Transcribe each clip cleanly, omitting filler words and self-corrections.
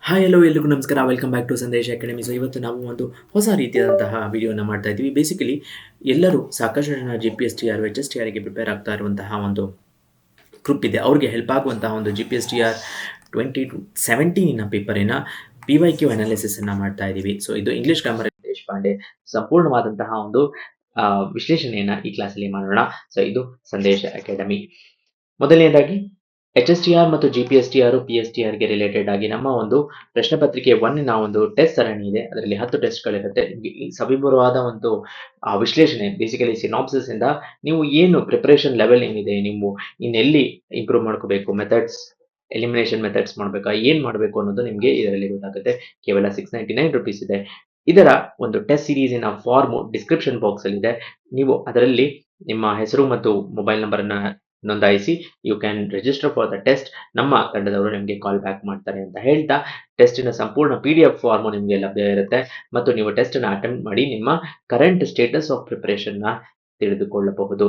Hi hello ಎಲ್ರಿಗೂ ನಮಸ್ಕಾರ. Welcome back to Sandesh academy. So ಇವತ್ತು ನಾವು ಒಂದು ಹೊಸ ರೀತಿಯಾದಂತಹ ವಿಡಿಯೋನ ಮಾಡ್ತಾ ಇದ್ದೀವಿ. ಬೇಸಿಕಲಿ ಎಲ್ಲರೂ ಸಾಕಷ್ಟು ಜನ G P S T R H S T ಆರ್ಗೆ ಪ್ರಿಪೇರ್ ಆಗ್ತಾ ಇರುವಂತಹ ಒಂದು ಗ್ರೂಪ್ ಇದೆ. ಅವ್ರಿಗೆ ಹೆಲ್ಪ್ ಆಗುವಂತಹ ಒಂದು G P S T R 2017 ಪೇಪರಿನ PYQ ಅನಾಲಿಸಿಸನ್ನು ಮಾಡ್ತಾ ಇದ್ದೀವಿ. ಸೊ ಇದು ಇಂಗ್ಲಿಷ್ ಗ್ರಾಮರ್ ದೇಶಪಾಂಡೆ ಸಂಪೂರ್ಣವಾದಂತಹ ಒಂದು ವಿಶ್ಲೇಷಣೆಯನ್ನು ಈ ಕ್ಲಾಸಲ್ಲಿ ಮಾಡೋಣ. ಸೊ ಇದು ಸಂದೇಶ ಅಕಾಡೆಮಿ. ಮೊದಲನೇದಾಗಿ ಎಚ್ ಎಸ್ ಟಿ ಆರ್ ಮತ್ತು G P S T R P S T ಆರ್ಗೆ ರಿಲೇಟೆಡ್ ಆಗಿ ನಮ್ಮ ಒಂದು ಪ್ರಶ್ನೆ ಪತ್ರಿಕೆ 1ನ ಒಂದು ಟೆಸ್ಟ್ ಸರಣಿ ಇದೆ. ಅದರಲ್ಲಿ 10 ಟೆಸ್ಟ್ಗಳಿರುತ್ತೆ. ಸವಿವರವಾದ ಒಂದು ವಿಶ್ಲೇಷಣೆ, ಬೇಸಿಕಲಿ ಸಿನಾಪ್ಸಿಸ್ ಇಂದ ನೀವು ಏನು ಪ್ರಿಪರೇಷನ್ ಲೆವೆಲ್ ಏನಿದೆ, ನೀವು ಇನ್ನೆಲ್ಲಿ ಇಂಪ್ರೂವ್ ಮಾಡ್ಕೋಬೇಕು, ಮೆಥಡ್ಸ್ ಎಲಿಮಿನೇಷನ್ ಮೆಥಡ್ಸ್ ಮಾಡಬೇಕಾ, ಏನ್ ಮಾಡಬೇಕು ಅನ್ನೋದು ನಿಮಗೆ ಇದರಲ್ಲಿ ಗೊತ್ತಾಗುತ್ತೆ. ಕೇವಲ 699 ರುಪೀಸ್ ಇದೆ. ಇದರ ಒಂದು ಟೆಸ್ಟ್ ಸಿರೀಸಿನ ಫಾರ್ಮ್ ಡಿಸ್ಕ್ರಿಪ್ಷನ್ ಬಾಕ್ಸ್ ಅಲ್ಲಿ ಇದೆ. ನೀವು ಅದರಲ್ಲಿ ನಿಮ್ಮ ಹೆಸರು ಮತ್ತು ಮೊಬೈಲ್ ನಂಬರ್ ಅನ್ನ ನೋಂದಾಯಿಸಿ you can register for the test. ನಮ್ಮ ತಂಡದವರು ನಿಮಗೆ ಕಾಲ್ ಬ್ಯಾಕ್ ಮಾಡ್ತಾರೆ ಅಂತ ಹೇಳ್ತಾ, ಟೆಸ್ಟಿನ ಸಂಪೂರ್ಣ PDF ಫಾರ್ಮ್ ನಿಮಗೆ ಲಭ್ಯ ಇರುತ್ತೆ ಮತ್ತು ನೀವು ಟೆಸ್ಟ್ ಅನ್ನು ಅಟೆಂಪ್ಟ್ ಮಾಡಿ ನಿಮ್ಮ ಕರೆಂಟ್ ಸ್ಟೇಟಸ್ ಆಫ್ ಪ್ರಿಪರೇಷನ್ ನ ತಿಳಿದುಕೊಳ್ಳಬಹುದು.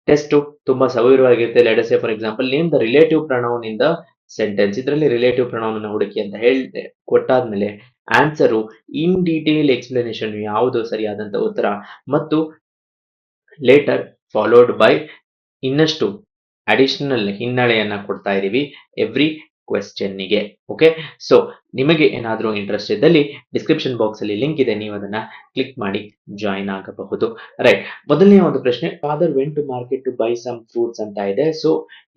ಟೆಸ್ಟ್ ತುಂಬಾ ಸವಿವರವಾಗಿರುತ್ತೆ. Let us say for example, name the relative pronoun in the sentence. ಇದರಲ್ಲಿ ರಿಲೇಟಿವ್ ಪ್ರೊನೌನ್ ಅನ್ನು ಹುಡುಕಿ ಅಂತ ಹೇಳಿದೆ. ಕೊಟ್ಟಾದ್ಮೇಲೆ ಆನ್ಸರು ಇನ್ ಡೀಟೇಲ್ ಎಕ್ಸ್ಪ್ಲನೇಷನ್, ಯಾವುದು ಸರಿಯಾದಂತ ಉತ್ತರ, ಮತ್ತು ಲೇಟರ್ ಫಾಲೋಡ್ ಬೈ ಇನ್ನಷ್ಟು ಅಡಿಷನಲ್ ಹಿನ್ನಡೆಯನ್ನ ಕೊಡ್ತಾ ಇದೀವಿ ಎವ್ರಿ ಕ್ವೆಶ್ಚನ್ನಿಗೆ. ಓಕೆ, ಸೊ ನಿಮಗೆ ಏನಾದರೂ ಇಂಟ್ರೆಸ್ಟ್ ಇದ್ದಲ್ಲಿ ಡಿಸ್ಕ್ರಿಪ್ಷನ್ ಬಾಕ್ಸ್ ಅಲ್ಲಿ ಲಿಂಕ್ ಇದೆ, ನೀವು ಅದನ್ನ ಕ್ಲಿಕ್ ಮಾಡಿ ಜಾಯಿನ್ ಆಗಬಹುದು. ರೈಟ್, ಮೊದಲನೇ ಒಂದು ಪ್ರಶ್ನೆ, father went to market to buy some fruits ಅಂತ ಇದೆ. ಸೊ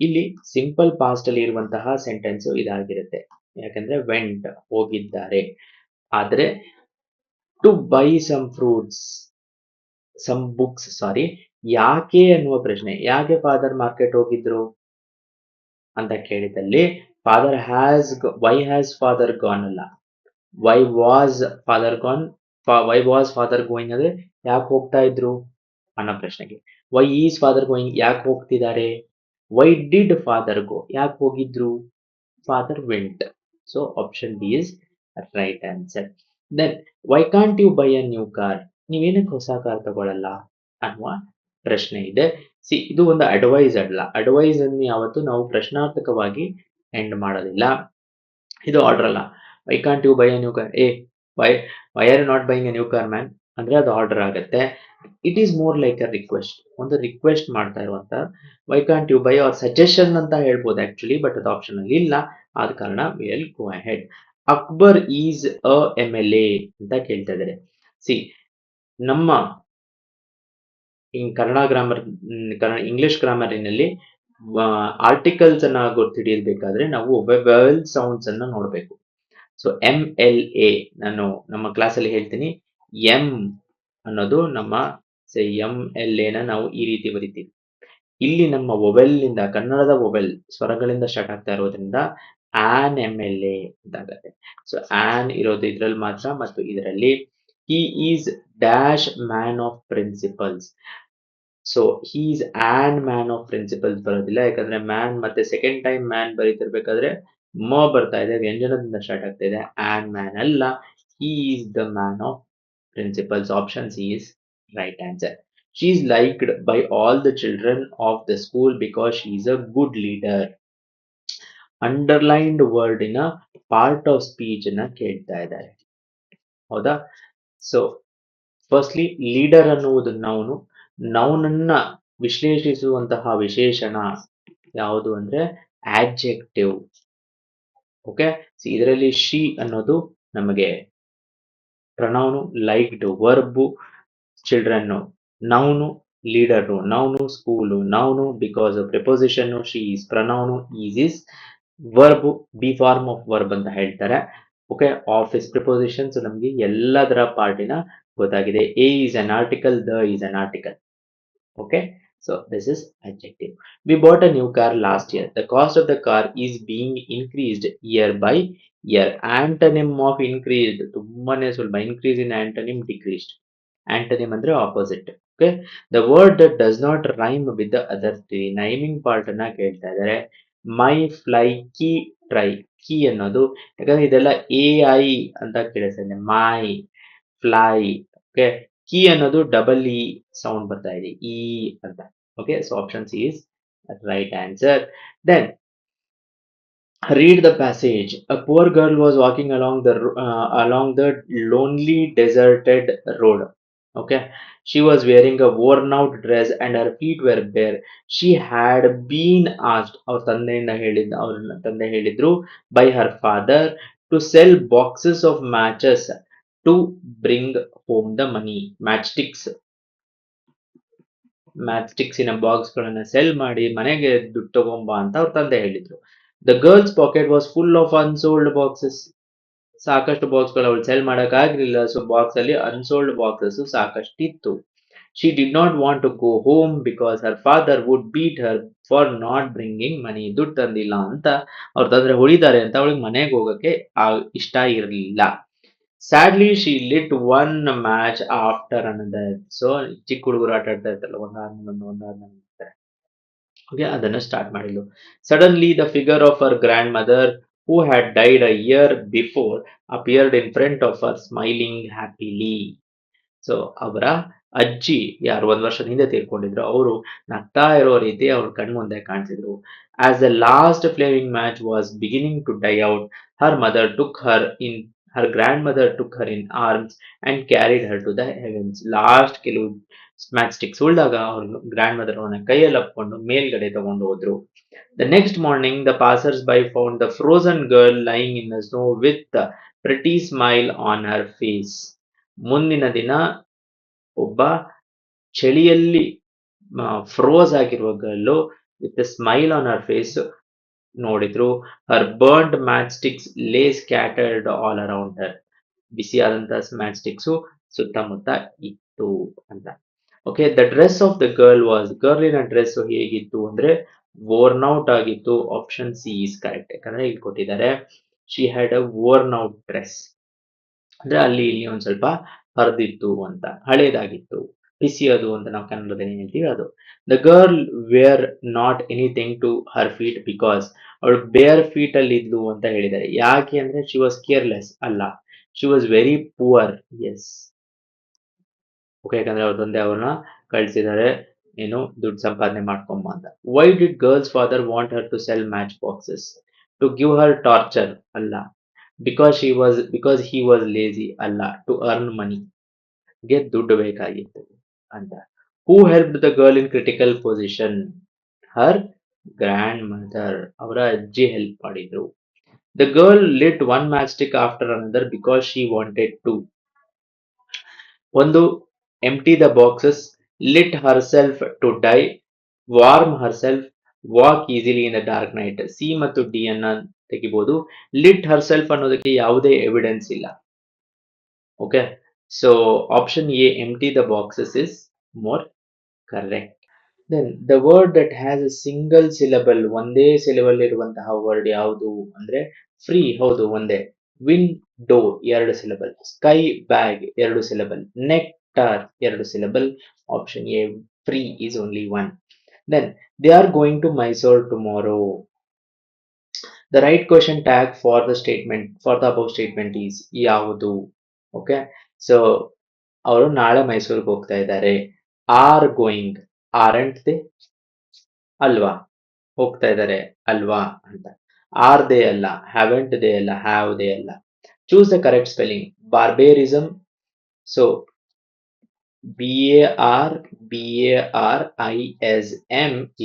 ಇಲ್ಲಿ ಸಿಂಪಲ್ ಪಾಸ್ಟ್ ಅಲ್ಲಿ ಇರುವಂತಹ ಸೆಂಟೆನ್ಸ್ ಇದಾಗಿರುತ್ತೆ. ಯಾಕಂದ್ರೆ ವೆಂಟ್ ಹೋಗಿದ್ದಾರೆ, ಆದ್ರೆ to buy some fruits some books, sorry, ಯಾಕೆ ಅನ್ನುವ ಪ್ರಶ್ನೆ. ಯಾಕೆ ಫಾದರ್ ಮಾರ್ಕೆಟ್ ಹೋಗಿದ್ರು ಅಂತ ಕೇಳಿದಲ್ಲಿ father has, why has father gone ಅಲ್ಲ, why was father gone. Why was father going ಅಂದ್ರೆ ಯಾಕೆ ಹೋಗ್ತಾ ಇದ್ರು ಅನ್ನೋ ಪ್ರಶ್ನೆಗೆ. ವೈ ಈಸ್ ಫಾದರ್ ಗೋಯಿಂಗ್, ಯಾಕೆ ಹೋಗ್ತಿದ್ದಾರೆ. ವೈ ಡಿಡ್ ಫಾದರ್ ಗೋ, ಯಾಕೆ ಹೋಗಿದ್ರು. Father went. So option D is right answer. Then why can't you buy a new car, ನೀವೇನಕ್ಕೆ ಹೊಸ ಕಾರ್ ತಗೊಳ್ಳಲ್ಲ ಅನ್ನುವ ಪ್ರಶ್ನೆ ಇದೆ. ಇದು ಒಂದು ಅಡ್ವೈಸ್ ಅಲ್ಲ. ಅಡ್ವೈಸ್ ಅನ್ನು ಯಾವತ್ತು ನಾವು ಪ್ರಶ್ನಾರ್ಥಕವಾಗಿ ಎಂಡ್ ಮಾಡೋದಿಲ್ಲ. ಇದು ಆರ್ಡರ್ ಅಲ್ಲ. Why can't you buy a new car, why are you not buying a new car man ಅಂದ್ರೆ ಅದು ಆರ್ಡರ್ ಆಗುತ್ತೆ. It is more like a request, ಒಂದು ರಿಕ್ವೆಸ್ಟ್ ಮಾಡ್ತಾ ಇರುವಂತ. Why can't you buy our suggestion ಅಂತ ಹೇಳ್ಬೋದು actually, but ಅದು option ಅಲ್ಲಿ ಇಲ್ಲ, ಆದ ಕಾರಣ will go ahead. Akbar is a MLA ಅಂತ ಕೇಳ್ತಾ ಇದ್ದಾರೆ. ನಮ್ಮ ಕನ್ನಡ ಗ್ರಾಮರ್, ಇಂಗ್ಲಿಷ್ ಗ್ರಾಮರಿನಲ್ಲಿ ಆರ್ಟಿಕಲ್ಸ್ ಅನ್ನ ಗೊತ್ತಿಡಿಯಬೇಕಾದ್ರೆ ನಾವು ವೆವೆಲ್ ಸೌಂಡ್ಸ್ ಅನ್ನ ನೋಡಬೇಕು. ಸೊ MLA ನಾನು ನಮ್ಮ ಕ್ಲಾಸಲ್ಲಿ ಹೇಳ್ತೀನಿ. ಎಂ ಅನ್ನೋದು ನಮ್ಮ MLA ನ ನಾವು ಈ ರೀತಿ ಬರಿತೀವಿ. ಇಲ್ಲಿ ನಮ್ಮ ವೊವೆಲ್ ನಿಂದ, ಕನ್ನಡದ ವೊವೆಲ್ ಸ್ವರಗಳಿಂದ ಸ್ಟಾರ್ಟ್ ಆಗ್ತಾ ಇರೋದ್ರಿಂದ ಆನ್ MLA ಅಂತಾಗತ್ತೆ. ಸೊ ಆನ್ ಇರೋದು ಇದ್ರಲ್ಲಿ ಮಾತ್ರ, ಮತ್ತು ಇದರಲ್ಲಿ he is dash man of principles. So he is an man of principles ಬರೋದಿಲ್ಲ, ಯಾಕಂದ್ರೆ ಮ್ಯಾನ್ ಮತ್ತೆ ಸೆಕೆಂಡ್ ಟೈಮ್ ಮ್ಯಾನ್ ಬರೀತಿರ್ಬೇಕಾದ್ರೆ ಬರ್ತಾ ಇದೆ, ವ್ಯಂಜನದಿಂದ ಸ್ಟಾರ್ಟ್ ಆಗ್ತಾ ಇದೆ. ಆನ್ ಮ್ಯಾನ್ ಅಲ್ಲ, he is the man of principles. Option C is right answer. She is liked by all the children of the school because she is a good leader. Underlined word ಇನ part of speech ಅನ್ನ ಕೇಳ್ತಾ ಇದ್ದಾರೆ, ಹೌದಾ. So firstly leader ಅನ್ನುವುದು ನೌನನ್ನ ವಿಶ್ಲೇಷಿಸುವಂತಹ ವಿಶೇಷಣ ಯಾವುದು ಅಂದ್ರೆ ಆಡ್ಜೆಕ್ಟಿವ್. Okay, ಇದರಲ್ಲಿ ಶಿ ಅನ್ನೋದು ನಮಗೆ pronoun, liked verb, children noun, leader noun, school noun, because preposition, she is pronoun, is is verb, be form of verb ಅಂತ ಹೇಳ್ತಾರೆ. ಓಕೆ, ಆಫೀಸ್ ಪ್ರಿಪೋಸಿಷನ್ಸ್ ನಮಗೆ ಎಲ್ಲದರ ಪಾರ್ಟಿನ ಗೊತ್ತಾಗಿದೆ. A is an article, the is an article. Okay, so this is adjective. We bought a new car last year. The cost of the car is being increased year by year. Antonym of increased, ತುಂಬಾನೇ ಸುಲಭ. Increase in antonym decreased. Antonym ಅಂದ್ರೆ opposite. Okay, the word that does not rhyme with the other three. Naming part ಅನ್ನ ಕೇಳ್ತಾ ಇದ್ದಾರೆ. My fly, key, try. Key ಅನ್ನೋದು, ಯಾಕಂದ್ರೆ ಇದೆಲ್ಲ AI ಅಂತ ಕೇಳಿಸ್ತದೆ. My fly. Okay, ಕೀ ಅನ್ನೋದು ಡಬಲ್ ಇ ಸೌಂಡ್ ಬರ್ತಾ ಇದೆ, ಇ ಅಂತ. Okay, so option C is right answer. Then Read the passage. A poor girl was walking along the lonely, deserted road. Okay, she was wearing a worn-out dress and her feet were bare. She had been asked, ಅವ್ರ ತಂದೆ ಹೇಳಿದ್ರು, by her father to sell boxes of matches to bring home the money. ಮ್ಯಾಚ್‌ಸ್ಟಿಕ್ಸಿನ ಬಾಕ್ಸ್‌ಗಳನ್ನ sell ಮಾಡಿ ಮನೆಗೆ ದುಡ್ಡು ತಗೊಂಬಾ ಅಂತ ಅವ್ರ ತಂದೆ ಹೇಳಿದ್ರು. The girl's pocket was full of unsold boxes. ಸಾಕಷ್ಟು ಬಾಕ್ಸ್‌ಗಳು ಅವಳು ಸೆಲ್ ಮಾಡಕ್ಕಾಗ್ಲಿಲ್ಲ. ಸೊ ಬಾಕ್ಸ್ ಅಲ್ಲಿ ಅನ್ಸೋಲ್ಡ್ ಬಾಕ್ಸಸ್ ಸಾಕಷ್ಟಿತ್ತು. She did not want to go home because her father would beat her for not bringing money. ದುಡ್ಡು ತಂದಿಲ್ಲ ಅಂತ ಅವ್ರ ತಂದೆ ಹೊಡಿತಾರೆ ಅಂತ ಅವಳಿಗೆ ಮನೆಗೆ ಹೋಗಕ್ಕೆ ಇಷ್ಟ ಇರಲಿಲ್ಲ. Sadly, she lit one match after another. So ಚಿಕ್ಕ ಹುಡುಗರು ಆಟ ಆಡ್ತಾ ಇರ್ತಾರಲ್ಲ ಒಂದಾದ್ಮೇಲೆ ಓಕೆ ಅದನ್ನ ಸ್ಟಾರ್ಟ್ ಮಾಡಿದ್ಲು. Suddenly the figure of her grandmother who had died a year before appeared in front of her smiling happily. So ಅವರ ಅಜ್ಜಿ ಯಾರು ಒಂದ್ ವರ್ಷದ ಹಿಂದೆ ತೀರ್ಕೊಂಡಿದ್ರು ಅವರು ನಗ್ತಾ ಇರೋ ರೀತಿ ಅವ್ರ ಕಣ್ಮುಂದೆ ಕಾಣಿಸಿದ್ರು. As the last flaming match was beginning to die out her mother took her grandmother took her in arms and carried her to the heavens. Last ಕೆಲವು ಮ್ಯಾಚ್ ಸ್ಟಿಕ್ಸ್ ಉಳಿದಾಗ ಅವ್ರ ಗ್ರ್ಯಾಂಡ್ ಮದರ್ ಅವನ ಕೈಯಲ್ಲಿ ಅಪ್ಕೊಂಡು ಮೇಲ್ಗಡೆ ತಗೊಂಡು ಹೋದ್ರು. The next morning, the passers-by found the frozen girl lying in the snow with a pretty smile on her face. ಮುಂದಿನ ದಿನ ಒಬ್ಬ ಚಳಿಯಲ್ಲಿ ಫ್ರೋಸ್ ಆಗಿರುವ girl with smile on her face ನೋಡಿದ್ರು. Her burned matchsticks lay scattered all around her. ಬಿಸಿಯಾದಂತಹ matchsticks ಸುತ್ತಮುತ್ತ ಇತ್ತು ಅಂತ. Okay, the dress of the ಗರ್ಲಿನ ಡ್ರೆಸ್ ಹೇಗಿತ್ತು ಅಂದ್ರೆ ವೋರ್ನ್ ಔಟ್ ಆಗಿತ್ತು. Option C is correct. ಯಾಕಂದ್ರೆ ಇಲ್ಲಿ ಕೊಟ್ಟಿದ್ದಾರೆ she had a worn out dress ಅಂದ್ರೆ ಅಲ್ಲಿ ಇಲ್ಲಿ ಒಂದ್ ಸ್ವಲ್ಪ ಹರಿದಿತ್ತು ಅಂತ, ಹಳೇದಾಗಿತ್ತು. ಬಿಸಿಯದು ಅಂತ ನಾವು ಕನ್ನಡದಲ್ಲಿ ಹೇಳ್ತೀವಿ ಅದು. The girl were not anything to her feet because ಅವಳು ಬೇರ್ ಫೀಟ್ ಅಲ್ಲಿ ಇದ್ಲು ಅಂತ ಹೇಳಿದ್ದಾರೆ. ಯಾಕೆ ಅಂದ್ರೆ ಶಿ ವಾಸ್ ಕೇರ್ಲೆಸ್ ಅಲ್ಲ, she was very poor. Yes, okay, ಯಾಕಂದ್ರೆ ಅವ್ರ ತಂದೆ ಅವ್ರನ್ನ ಕಳ್ಸಿದ್ದಾರೆ ಏನು ದುಡ್ಡು ಸಂಪಾದನೆ ಮಾಡ್ಕೊಂಬ ಅಂತ. Why did girl's father want her to sell matchboxes? To give her torture ಅಲ್ಲ. ಬಿಕಾಸ್ ಹಿ ವಾಸ್ ಲೇಜಿ ಅಲ್ಲ. ಟು ಅರ್ನ್ ಮನಿ, ಗೆ ದುಡ್ಡು ಬೇಕಾಗಿತ್ತು ಅಂತ. Who helped the girl in critical position? Her grandmother, ಅವರ ಅಜ್ಜಿ help ಮಾಡಿದ್ರು. The girl lit one matchstick after another because she wanted to. ಒಂದು empty the boxes, lit herself to die, warm herself, walk easily in the dark night. C ಮತ್ತು D ಅನ್ನ ತೆಗಿಬಹುದು. Lit herself ಅನ್ನೋದಕ್ಕೆ ಯಾವುದೇ evidence ಇಲ್ಲ. Okay, so option A empty the boxes is more correct. Then the word that has a single syllable, ಒಂದೇ syllable ಇರುವಂತಹ word ಯಾವುದು ಅಂದ್ರೆ ಫ್ರೀ. ಹೌದು, ಒಂದೇ. Window 2 syllable, sky bag 2 syllable, nectar 2 syllable. Option A free is only 1. Then they are going to Mysore tomorrow. The right question tag for the above statement is ಯಾವುದು? Okay, so ಅವರು ನಾಳೆ ಮೈಸೂರಿಗೆ ಹೋಗ್ತಾ ಇದ್ದಾರೆ. Are going, aren't they ಅಲ್ವಾ, ಹೋಗ್ತಾ ಇದ್ದಾರೆ ಅಲ್ವಾ ಅಂತ. ಆರ್ ದೇ ಅಲ್ಲ, ಹ್ಯಾವೆಂಟ್ ದೇ ಅಲ್ಲ, ಹ್ಯಾವ್ ದೇ ಅಲ್ಲ. Choose the correct spelling. Barbarism, so BARBARISM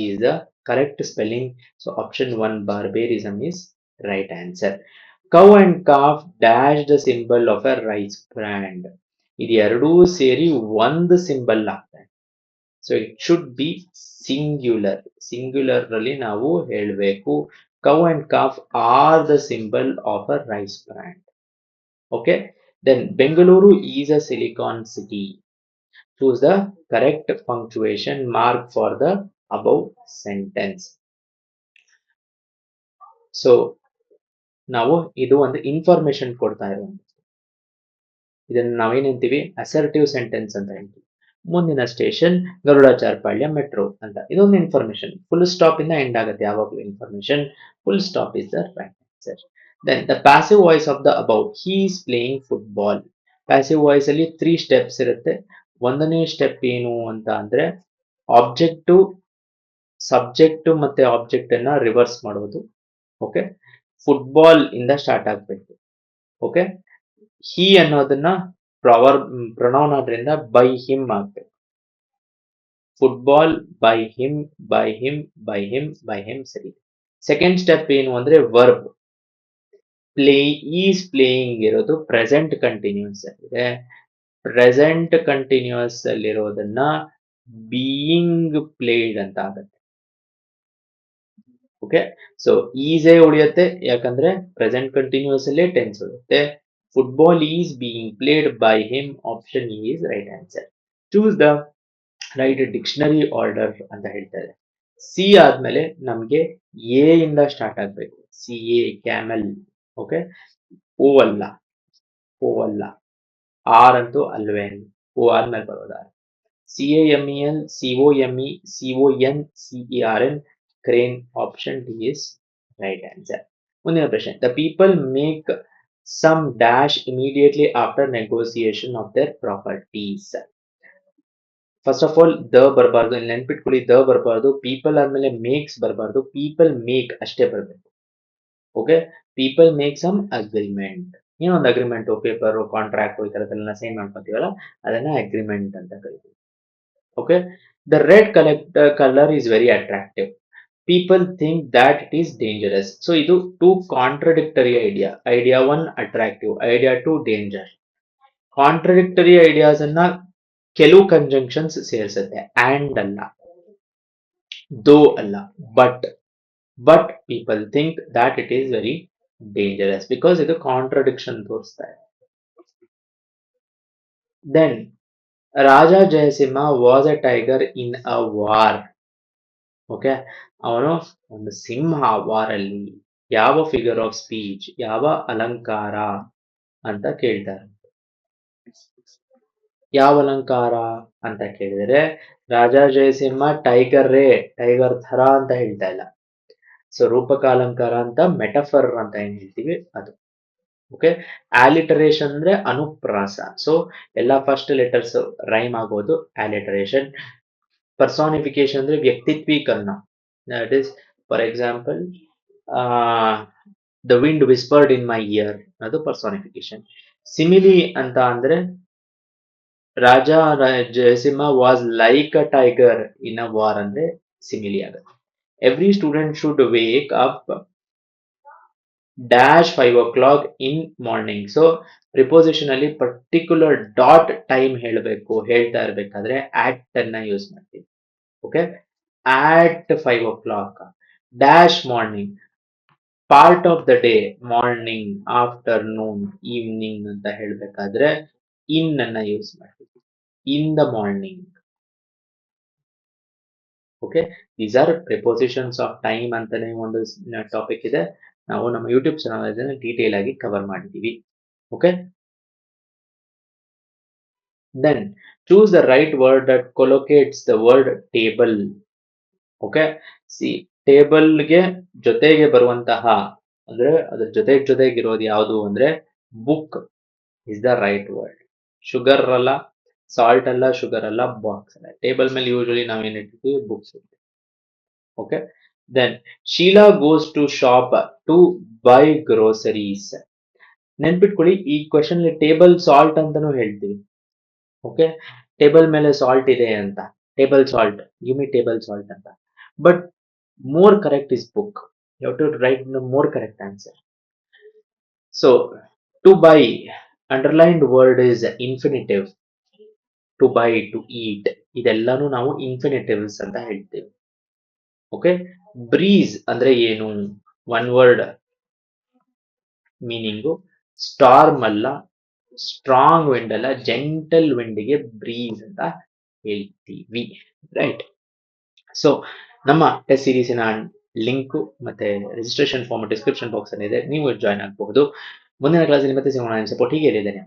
is the correct spelling. So option 1 barbarism is right answer. Cow and calf dash the symbol of a rice brand. ಇದು ಎರಡೂ ಸೇರಿ ಒಂದು symbol ಆಗ್ತದೆ. So it should be singular. Singular ನಲ್ಲಿ ನಾವು ಹೇಳಬೇಕು cow and calf are the symbol of a rice brand. Okay, then Bengaluru is a silicon city. Choose the correct punctuation mark for the above sentence. So ನಾವು ಇದು ಒಂದು information ಕೊಡ್ತಾ ಇರೋದು. ಇದನ್ನ ನಾವೇನಂತೀವಿ assertive sentence ಅಂತ ಹೇಳ್ತೀವಿ. ಮುಂದಿನ ಸ್ಟೇಷನ್ ಗರುಡಾಚಾರ್ಪಾಳ್ಯ ಮೆಟ್ರೋ ಅಂತ. ಇದೊಂದು ಇನ್ಫಾರ್ಮೇಶನ್. ಫುಲ್ ಸ್ಟಾಪ್ ಇಂದ ಎಂಡ್ ಆಗುತ್ತೆ ಯಾವಾಗಲೂ information. Full stop is the right answer. Then the passive voice of the above. He is playing football. Passive voice ಅಲ್ಲಿ 3 ಸ್ಟೆಪ್ಸ್ ಇರುತ್ತೆ. ಒಂದನೇ ಸ್ಟೆಪ್ ಏನು ಅಂತ ಅಂದ್ರೆ ಆಬ್ಜೆಕ್ಟ್, ಸಬ್ಜೆಕ್ಟ್ ಮತ್ತೆ ಆಬ್ಜೆಕ್ಟ್ ಅನ್ನ ರಿವರ್ಸ್ ಮಾಡೋದು. ಓಕೆ, ಫುಟ್ಬಾಲ್ ಇಂದ ಸ್ಟಾರ್ಟ್ ಆಗ್ಬೇಕು. ಓಕೆ, ಹಿ ಅನ್ನೋದನ್ನ ಪ್ರೊನೌನ್ ಆದ್ರಿಂದ ಬೈ ಹಿಮ್ ಆಗ್ಬೇಕು. Football by him, by him, by him, by him ಸರಿ. ಸೆಕೆಂಡ್ ಸ್ಟೆಪ್ ಏನು ಅಂದ್ರೆ ವರ್ಬ್. ಪ್ಲೇ ಈಸ್ ಪ್ಲೇಯಿಂಗ್ ಇರೋದು ಪ್ರೆಸೆಂಟ್ ಕಂಟಿನ್ಯೂಸ್ ಆಗಿದೆ. ಪ್ರೆಸೆಂಟ್ ಕಂಟಿನ್ಯೂಸ್ ಅಲ್ಲಿರೋದನ್ನ ಬೀಯಿಂಗ್ ಪ್ಲೇಡ್ ಅಂತ ಆಗುತ್ತೆ. ಓಕೆ, ಸೊ ಈಸೇ ಉಳಿಯುತ್ತೆ ಯಾಕಂದ್ರೆ ಪ್ರೆಸೆಂಟ್ ಕಂಟಿನ್ಯೂಸ್ ಅಲ್ಲೇ ಟೆನ್ಸ್ ಉಳಿಯುತ್ತೆ. Football is being played by him, option is right answer. Choose the right dictionary order ಅಂತ ಹೇಳ್ತಾರೆ. ಸಿ ಆದ್ಮೇಲೆ ನಮ್ಗೆ ಎ ಇಂದ ಸ್ಟಾರ್ಟ್ ಆಗ್ಬೇಕು. C A camel. ಓಕೆ, ಓ ಅಲ್ಲ, ಓ ಅಲ್ಲ, ಆರ್ ಅಂತೂ ಅಲ್ವೇನ್, ಓ ಆದ್ಮೇಲೆ ಬರೋದ. C A M E L, C O M E, C O N, C E R N, crane, option D is right answer. ಮುಂದಿನ ಪ್ರಶ್ನೆ. The people make some dash immediately after negotiation of their properties. First of all the ಬರಬಾರ್ದು, ನೆನ್ಪಿಟ್ಕೊಳ್ಳಿ, the ಬರಬಾರ್ದು. People ಆದ್ಮೇಲೆ makes ಬರಬಾರ್ದು, people make ಅಷ್ಟೇ ಬರಬೇಕು. Okay, people make some agreement. ಏನೋ ಒಂದು ಅಗ್ರಿಮೆಂಟ್, ಪೇಪರ್, ಕಾಂಟ್ರಾಕ್ಟ್ ಈ ತರದೆಲ್ಲ ಸೈನ್ ಮಾಡ್ಕೊತೀವಲ್ಲ ಅದನ್ನ ಅಗ್ರಿಮೆಂಟ್ ಅಂತ ಕರಿತೀವಿ. Okay, the red colour is very attractive. People think that it is dangerous. So ಇದು two contradictory idea. Idea 1 attractive, idea 2 danger. Contradictory ideas ಅನ್ನ ಕೆಲವು conjunctions ಸೇರಿಸುತ್ತೆ. ಆಂಡ್ ಅಲ್ಲ, ದೋ ಅಲ್ಲ, but people think that it is very dangerous because ಇದು contradiction ತೋರಿಸ್ತಾ ಇದೆ. Then Raja Jayasimha was a tiger in a war. Okay, ಅವನು ಒಂದು ಸಿಂಹ ವಾರಲ್ಲಿ. ಯಾವ ಫಿಗರ್ ಆಫ್ ಸ್ಪೀಚ್, ಯಾವ ಅಲಂಕಾರ ಅಂತ ಕೇಳ್ತಾರೆ. ಯಾವ ಅಲಂಕಾರ ಅಂತ ಕೇಳಿದರೆ ರಾಜಾ ಜಯಸಿಂಹ ಟೈಗರ್ ಥರ ಅಂತ ಹೇಳ್ತಾ ಇಲ್ಲ. ಸೊ ರೂಪಕ ಅಲಂಕಾರ ಅಂತ, ಮೆಟಫರ್ ಅಂತ ಏನ್ ಹೇಳ್ತೀವಿ ಅದು. ಓಕೆ, ಆಲಿಟರೇಷನ್ ಅಂದ್ರೆ ಅನುಪ್ರಾಸ. ಸೊ ಎಲ್ಲ ಫಸ್ಟ್ ಲೆಟರ್ಸ್ ರೈಮ್ ಆಗೋದು ಆಲಿಟರೇಷನ್. ಪರ್ಸಾನಿಫಿಕೇಶನ್ ಅಂದ್ರೆ ವ್ಯಕ್ತಿತ್ವೀಕರಣ. That is for example the wind whispered in my ear, ಅದು ಪರ್ಸಾನಿಫಿಕೇಶನ್. ಸಿಮಿಲಿ ಅಂತ ಅಂದ್ರೆ Raja Jayasimha was like a tiger in a war ಅಂದ್ರೆ ಸಿಮಿಲಿ ಆಗುತ್ತೆ. Every student should wake up dash 5 o'clock in morning. So preposition ಅಲ್ಲಿ particular dot time ಹೇಳ್ತಾ ಇರ್ಬೇಕಾದ್ರೆ at ಅನ್ನ use ಮಾಡ್ತೀವಿ. Okay, at 5 o'clock dash morning, part of the day, morning, afternoon, evening ಅಂತ ಹೇಳ್ಬೇಕಾದ್ರೆ in ಅನ್ನ ಯೂಸ್ ಮಾಡ್ತೀವಿ. In the morning. Okay, these are prepositions of time ಅಂತಾನೆ ಒಂದು ಟಾಪಿಕ್ ಇದೆ. ನಾವು ನಮ್ಮ ಯೂಟ್ಯೂಬ್ ಚಾನಲ್ ಇದನ್ನ ಡೀಟೇಲ್ ಆಗಿ ಕವರ್ ಮಾಡಿದ್ದೀವಿ. Okay, then choose the right word that collocates the word table. Okay, see ಟೇಬಲ್ಗೆ ಜೊತೆಗೆ ಬರುವಂತಹ ಅಂದ್ರೆ ಅದ್ರ ಜೊತೆಗಿರೋದು ಯಾವುದು ಅಂದ್ರೆ book is the right word. Sugar ಅಲ್ಲ, ಸಾಲ್ಟ್ ಅಲ್ಲ, ಶುಗರ್ ಅಲ್ಲ, ಬಾಕ್ಸ್ ಅಲ್ಲ. ಟೇಬಲ್ ಮೇಲೆ ಯೂಶಲಿ ನಾವೇನ್ ಇಟ್ಟಿರ್ತೀವಿ, books. Okay, then Sheela goes to shop to buy groceries. ನೆನ್ಪಿಟ್ಕೊಳ್ಳಿ, ಈ ಕ್ವೆಶನ್ ಟೇಬಲ್ ಸಾಲ್ಟ್ ಅಂತಾನು ಹೇಳ್ತೀವಿ. ಓಕೆ, ಟೇಬಲ್ ಮೇಲೆ ಸಾಲ್ಟ್ ಇದೆ ಅಂತ, table salt, give me table salt ಅಂತ. But more correct is book. You have to write the more correct answer. So to buy, underlined word is infinitive. To buy, to eat, ಇದೆಲ್ಲಾನು ನಾವು ಇನ್ಫಿನಿಟಿವ್ಸ್ ಅಂತ ಹೇಳ್ತೀವಿ. Okay, breeze ಅಂದ್ರೆ ಏನು? One word meaning. Storm ಅಲ್ಲ, strong wind ಅಲ್ಲ, gentle ವಿಂಡ್ಗೆ breeze ಅಂತ ಹೇಳ್ತೀವಿ. Right. So ನಮ್ಮ ಟೆಸ್ಟ್ ಸೀರೀಸಿನ ಲಿಂಕ್ ಮತ್ತೆ ರಿಜಿಸ್ಟ್ರೇಷನ್ ಫಾರ್ಮ್ ಡಿಸ್ಕ್ರಿಪ್ಷನ್ ಬಾಕ್ಸ್ ಅಲ್ಲಿ ಇದೆ, ನೀವು ಜಾಯ್ನ್ ಆಗಬಹುದು. ಮುಂದಿನ ಕ್ಲಾಸಲ್ಲಿ ಮತ್ತೆ ಸಿಗೋಣ. ಸಪೋರ್ಟ್ ಹೀಗೆ ಇದ್ದೇನೆ.